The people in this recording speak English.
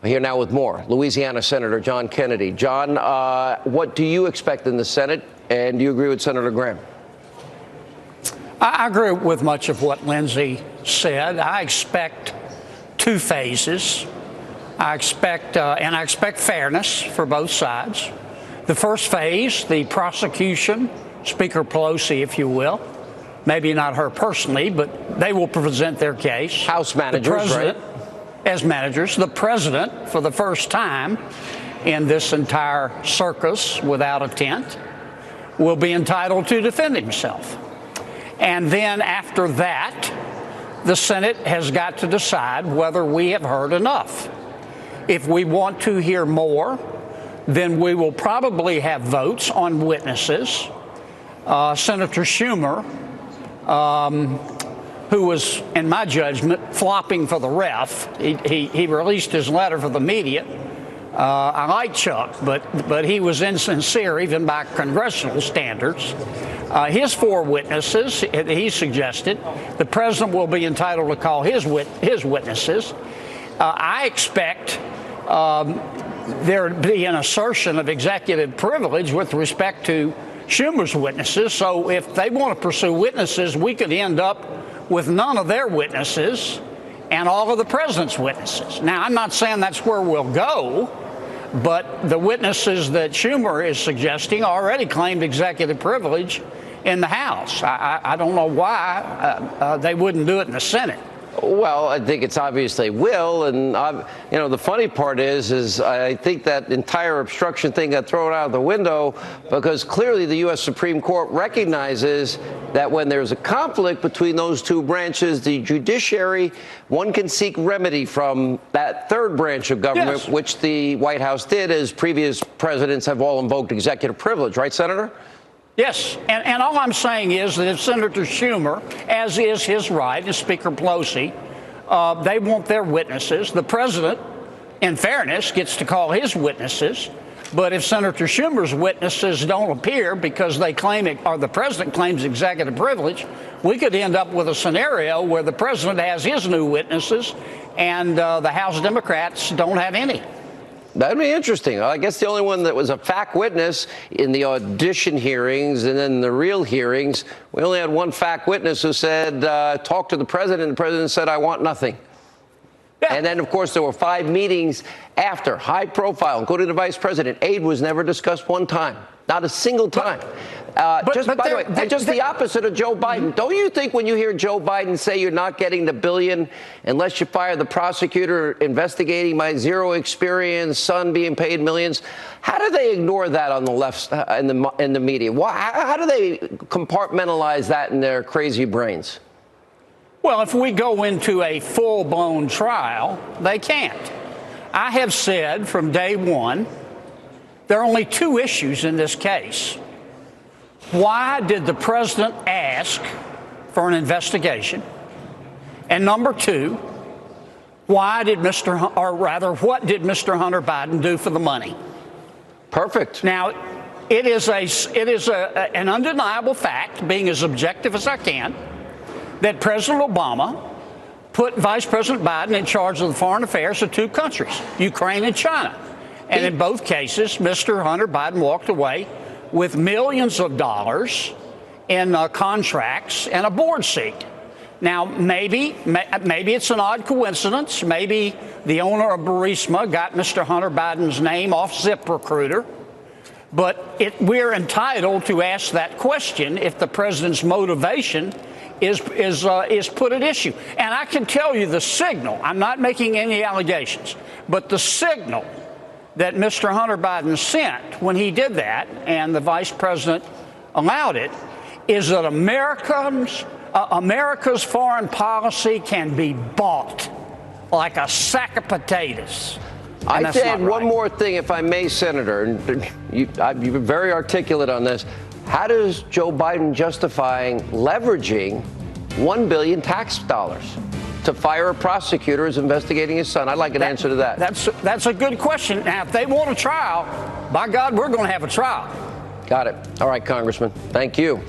I'm here now with more. Louisiana Senator John Hannity. John, what do you expect in the Senate, and do you agree with Senator Graham? I agree with much of what Lindsey said. I expect two phases. I expect fairness for both sides. The first phase, the prosecution, Speaker Pelosi, if you will, maybe not her personally, but they will present their case. House managers, right? As managers. The president, for the first time in this entire circus without a tent, will be entitled to defend himself. And then after that, the Senate has got to decide whether we have heard enough. If we want to hear more, then we will probably have votes on witnesses. Senator Schumer, who was, in my judgment, flopping for the ref. He released his letter for the media. I like Chuck, but he was insincere even by congressional standards. His four witnesses, he suggested, the president will be entitled to call his witnesses. I expect there to be an assertion of executive privilege with respect to Schumer's witnesses. So if they want to pursue witnesses, we could end up with none of their witnesses and all of the president's witnesses. Now, I'm not saying that's where we'll go, but the witnesses that Schumer is suggesting already claimed executive privilege in the House. I don't know why they wouldn't do it in the Senate. Well, I think it's obvious they will, and the funny part is I think that entire obstruction thing got thrown out of the window because clearly the U.S. Supreme Court recognizes that when there's a conflict between those two branches, the judiciary, one can seek remedy from that third branch of government, yes, which the White House did, as previous presidents have all invoked executive privilege, right, Senator? Yes, and all I'm saying is that if Senator Schumer, as is his right, and Speaker Pelosi, they want their witnesses. The president, in fairness, gets to call his witnesses. But if Senator Schumer's witnesses don't appear because they claim it, or the president claims executive privilege, we could end up with a scenario where the president has his new witnesses and the House Democrats don't have any. That'd be interesting. I guess the only one that was a fact witness in the audition hearings and then the real hearings, we only had one fact witness who said, talk to the president. The president said, I want nothing. Yeah. And then, of course, there were 5 meetings after, high profile, including the vice president. Aid was never discussed one time, not a single time. By the way, just the opposite of Joe Biden. Don't you think when you hear Joe Biden say you're not getting the $1 billion unless you fire the prosecutor investigating my zero experience son being paid millions? How do they ignore that on the left in the media? How do they compartmentalize that in their crazy brains? Well, if we go into a full-blown trial, they can't. I have said from day one, there are only 2 issues in this case. Why did the president ask for an investigation? And number 2, what did Mr. Hunter Biden do for the money? Perfect. Now, it is an undeniable fact, being as objective as I can, that President Obama put Vice President Biden in charge of the foreign affairs of 2 countries, Ukraine and China. And in both cases, Mr. Hunter Biden walked away with millions of dollars in contracts and a board seat. Now, maybe it's an odd coincidence. Maybe the owner of Burisma got Mr. Hunter Biden's name off ZipRecruiter. But we're entitled to ask that question if the president's motivation is put at issue. And I can tell you the signal, I'm not making any allegations, but the signal that Mr. Hunter Biden sent when he did that, and the vice president allowed it, is that America's foreign policy can be bought like a sack of potatoes. I'd add one more thing, if I may, Senator. And you've been very articulate on this. How does Joe Biden justifying leveraging $1 billion tax dollars to fire a prosecutor who's investigating his son? I'd like an answer to that. That's a good question. Now, if they want a trial, by God, we're going to have a trial. Got it. All right, Congressman. Thank you.